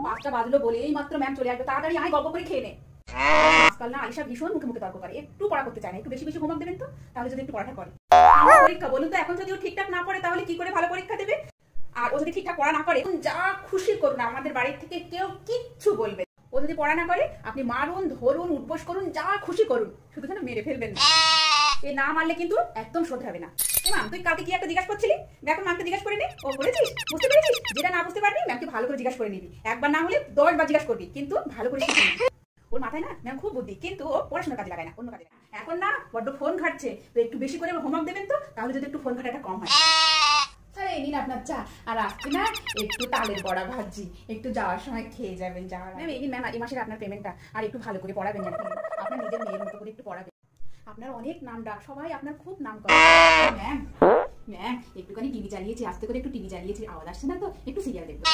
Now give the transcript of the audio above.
5টা বাজলো বলে এই মাত্র ম্যাম চলে আসবে, তাড়াতাড়ি আয় গল্প করে খেয়ে নে। আজকাল না আলিশা ভীষণ মুখে মুখে তর্ক করে, একটু পড়া করতে চায় না। একটু বেশি বেশি হোমওয়ার্ক দেবেন তো, তাহলে যদি একটু পড়াটা করে। পরীক্ষা বলুন তো, এখন যদি ও ঠিকঠাক না পড়ে তাহলে কি করে ভালো পরীক্ষা দেবে? আর ও যদি ঠিকঠাক পড়া না করে, যা খুশি করুন, আমাদের বাড়ির থেকে কেউ কিচ্ছু বলবে। ও যদি পড়া না করে আপনি মারুন, ধরুন, উঠবোস করুন, যা খুশি করুন, শুধু যেন মেরে ফেলবেন না। এ না মারলে কিন্তু একদম শোধ হবে না। ম্যাম তুই কালকে কি একটা জিজ্ঞাসা করছিলি, এখন ম্যামকে জিজ্ঞাসা করে নি। ও বলেছিস, বুঝতে পেরেছিস? যেটা না বুঝতে পারবি ম্যামকে ভালো করে জিজ্ঞাসা করে নিবি। একবার না হলে 10 বার জিজ্ঞাসা করবি, কিন্তু ভালো করে শিখবি। ওর মাথায় না ম্যাম খুব বুদ্ধি, কিন্তু ও পড়াশোনার কাজে লাগায় না, অন্য কাজে। এখন না বড্ড ফোন ঘাটছে, তো একটু বেশি করে হোমওয়ার্ক দেবেন তো, তাহলে যদি একটু ফোন ঘাটাটা কম হয়। এই নিন আপনার চা, আর আজকে না একটু তালের বড়া ভাজি, একটু যাওয়ার সময় খেয়ে যাবেন। যাওয়ার ম্যাম এই ম্যাম এই মাসের আপনার পেমেন্টটা, আর একটু ভালো করে পড়াবেন, আপনার নিজের মেয়ের মতো করে একটু পড়াবেন। আপনার অনেক নাম ডাক, সবাই আপনার খুব নাম করে। ম্যাম ম্যাম একটুখানি টিভি চালিয়েছি, আস্তে করে একটু টিভি চালিয়েছি, আওয়াজ আসছে না তো, একটু সিরিয়াল দেখবো।